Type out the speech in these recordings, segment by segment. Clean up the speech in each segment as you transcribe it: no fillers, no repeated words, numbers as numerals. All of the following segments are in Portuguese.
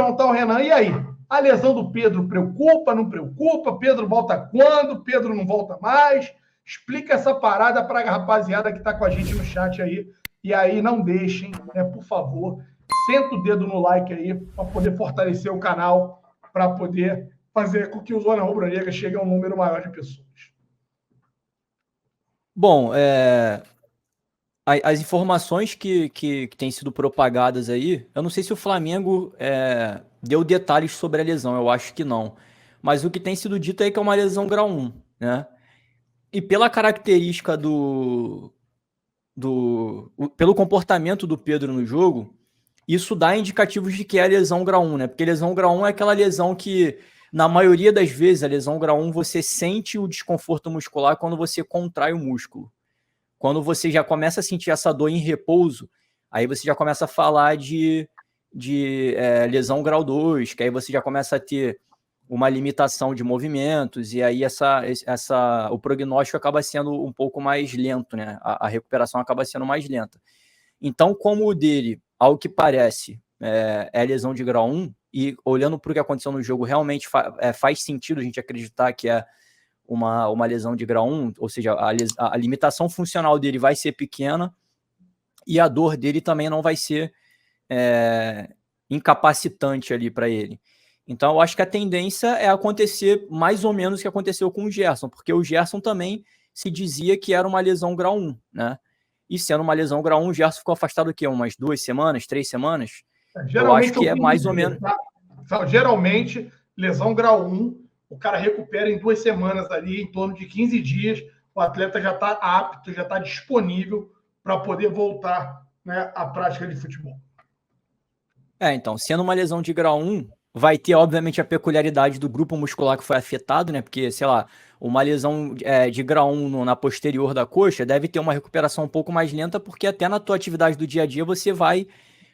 perguntar ao Renan, e aí? A lesão do Pedro preocupa, não preocupa? Pedro volta quando? Pedro não volta mais? Explica essa parada para a rapaziada que está com a gente no chat aí. E aí, não deixem, né, por favor, senta o dedo no like aí para poder fortalecer o canal, para poder fazer com que o Zona Rubro-Negra chegue a um número maior de pessoas. Bom, as informações que têm sido propagadas aí, eu não sei se o Flamengo deu detalhes sobre a lesão, eu acho que não. Mas o que tem sido dito é que é uma lesão grau 1, né? E pela característica pelo comportamento do Pedro no jogo, isso dá indicativos de que é lesão grau 1, né? Porque lesão grau 1 é aquela lesão que, na maioria das vezes, a lesão grau 1, você sente o desconforto muscular quando você contrai o músculo. Quando você já começa a sentir essa dor em repouso, aí você já começa a falar de lesão grau 2, que aí você já começa a ter uma limitação de movimentos, e aí o prognóstico acaba sendo um pouco mais lento, né? A recuperação acaba sendo mais lenta. Então, como o dele, ao que parece, é lesão de grau 1, e olhando para o que aconteceu no jogo, realmente faz sentido a gente acreditar que é uma lesão de grau 1, ou seja, a limitação funcional dele vai ser pequena e a dor dele também não vai ser incapacitante ali para ele. Então, eu acho que a tendência é acontecer mais ou menos o que aconteceu com o Gerson, porque o Gerson também se dizia que era uma lesão grau 1, né? E sendo uma lesão grau 1, o Gerson ficou afastado o quê? Umas 2 semanas, 3 semanas? Eu acho que é mais ou menos... Tá? Geralmente, lesão grau 1, o cara recupera em 2 semanas ali, em torno de 15 dias, o atleta já está apto, já está disponível para poder voltar, né, à prática de futebol. Então, sendo uma lesão de grau 1, vai ter, obviamente, a peculiaridade do grupo muscular que foi afetado, né? Porque, sei lá, uma lesão de grau 1 na posterior da coxa deve ter uma recuperação um pouco mais lenta, porque até na tua atividade do dia a dia você vai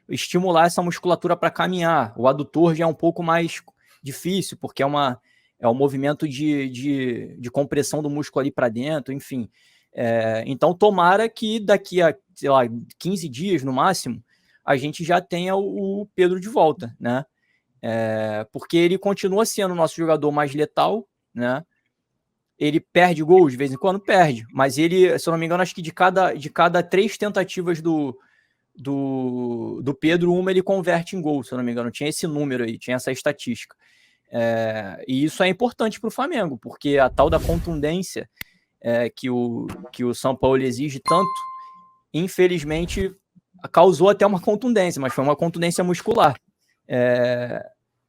estimular essa musculatura para caminhar. O adutor já é um pouco mais difícil, porque é um movimento de compressão do músculo ali para dentro, enfim. Então, tomara que daqui a, sei lá, 15 dias no máximo, a gente já tenha o Pedro de volta, né? Porque ele continua sendo o nosso jogador mais letal, né? Ele perde gols de vez em quando? Perde. Mas ele, se eu não me engano, acho que de cada 3 tentativas do Pedro, uma ele converte em gol, se eu não me engano. Tinha esse número aí, tinha essa estatística. E isso é importante para o Flamengo, porque a tal da contundência que o São Paulo exige tanto, infelizmente, causou até uma contundência, mas foi uma contundência muscular.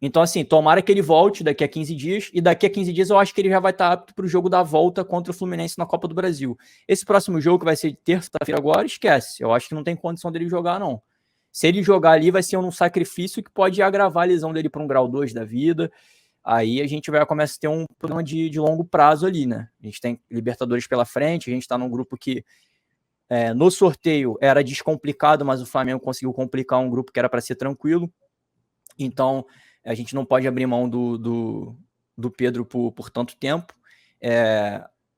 Então, assim, tomara que ele volte daqui a 15 dias, e daqui a 15 dias eu acho que ele já vai estar apto para o jogo da volta contra o Fluminense na Copa do Brasil. Esse próximo jogo, que vai ser terça-feira agora, esquece. Eu acho que não tem condição dele jogar, não. Se ele jogar ali, vai ser um sacrifício que pode agravar a lesão dele para um grau 2 da vida. Aí a gente vai começar a ter um problema de longo prazo ali, né? A gente tem Libertadores pela frente, a gente está num grupo que no sorteio era descomplicado, mas o Flamengo conseguiu complicar um grupo que era para ser tranquilo. Então, a gente não pode abrir mão do Pedro por tanto tempo.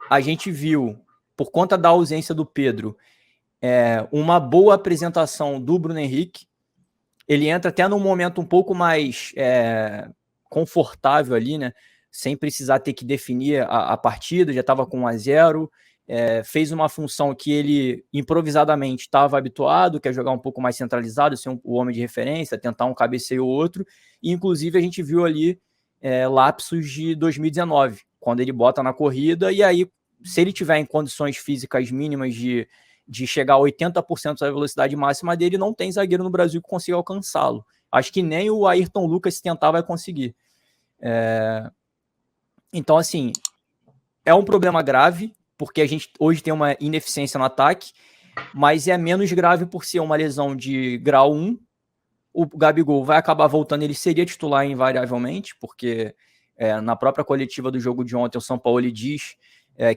A gente viu, por conta da ausência do Pedro, uma boa apresentação do Bruno Henrique. Ele entra até num momento um pouco mais confortável ali, né? Sem precisar ter que definir a partida, já estava com 1-0. Fez uma função que ele improvisadamente estava habituado, que é jogar um pouco mais centralizado, ser o homem de referência, tentar um cabeceio ou outro, e inclusive a gente viu ali lapsos de 2019, quando ele bota na corrida, e aí, se ele tiver em condições físicas mínimas de chegar a 80% da velocidade máxima dele, não tem zagueiro no Brasil que consiga alcançá-lo. Acho que nem o Ayrton Lucas, se tentar, vai conseguir. Então, assim, é um problema grave, porque a gente hoje tem uma ineficiência no ataque, mas é menos grave por ser uma lesão de grau 1. O Gabigol vai acabar voltando, ele seria titular invariavelmente, porque na própria coletiva do jogo de ontem, o São Paulo ele diz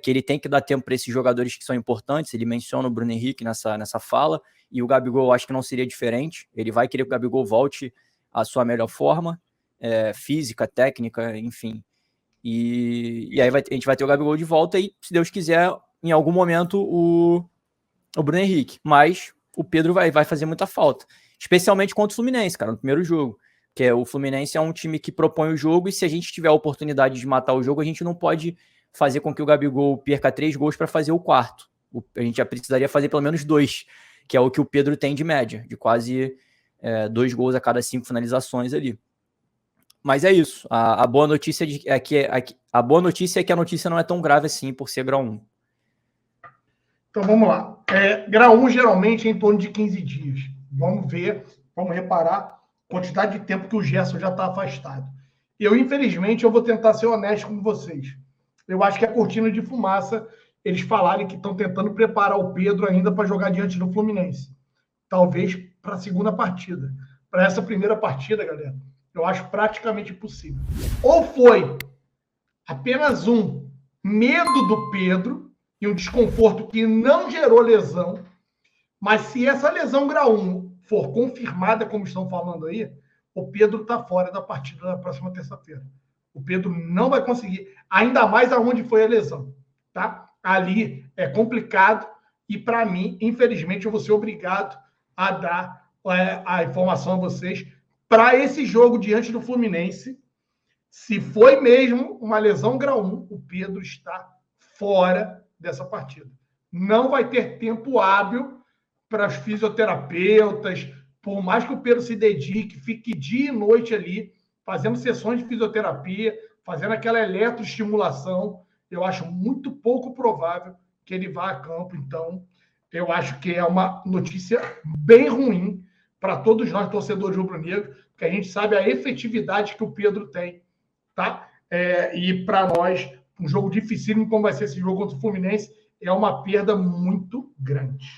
que ele tem que dar tempo para esses jogadores que são importantes. Ele menciona o Bruno Henrique nessa fala, e o Gabigol acho que não seria diferente. Ele vai querer que o Gabigol volte à sua melhor forma, física, técnica, enfim. E aí a gente vai ter o Gabigol de volta e, se Deus quiser, em algum momento o Bruno Henrique. Mas o Pedro vai fazer muita falta, especialmente contra o Fluminense, cara, no primeiro jogo. Que o Fluminense é um time que propõe o jogo e se a gente tiver a oportunidade de matar o jogo, a gente não pode fazer com que o Gabigol perca 3 gols para fazer o quarto. A gente já precisaria fazer pelo menos 2, que é o que o Pedro tem de média, de quase 2 gols a cada 5 finalizações ali. Mas é isso. A boa notícia é que a notícia não é tão grave assim por ser grau 1. Então vamos lá. Grau 1 geralmente é em torno de 15 dias. Vamos ver, vamos reparar a quantidade de tempo que o Gerson já está afastado. Infelizmente, eu vou tentar ser honesto com vocês. Eu acho que é cortina de fumaça eles falarem que estão tentando preparar o Pedro ainda para jogar diante do Fluminense. Talvez para a segunda partida. Para essa primeira partida, galera, eu acho praticamente impossível. Ou foi apenas um medo do Pedro e um desconforto que não gerou lesão, mas se essa lesão grau 1 for confirmada, como estão falando aí, o Pedro está fora da partida da próxima terça-feira. O Pedro não vai conseguir, ainda mais aonde foi a lesão, tá? Ali é complicado e, para mim, infelizmente, eu vou ser obrigado a dar a informação a vocês para esse jogo diante do Fluminense. Se foi mesmo uma lesão grau 1, o Pedro está fora dessa partida. Não vai ter tempo hábil para os fisioterapeutas, por mais que o Pedro se dedique, fique dia e noite ali, fazendo sessões de fisioterapia, fazendo aquela eletroestimulação, eu acho muito pouco provável que ele vá a campo. Então, eu acho que é uma notícia bem ruim para todos nós, torcedores rubro-negros, porque a gente sabe a efetividade que o Pedro tem, tá? E para nós, um jogo dificílimo como vai ser esse jogo contra o Fluminense, é uma perda muito grande.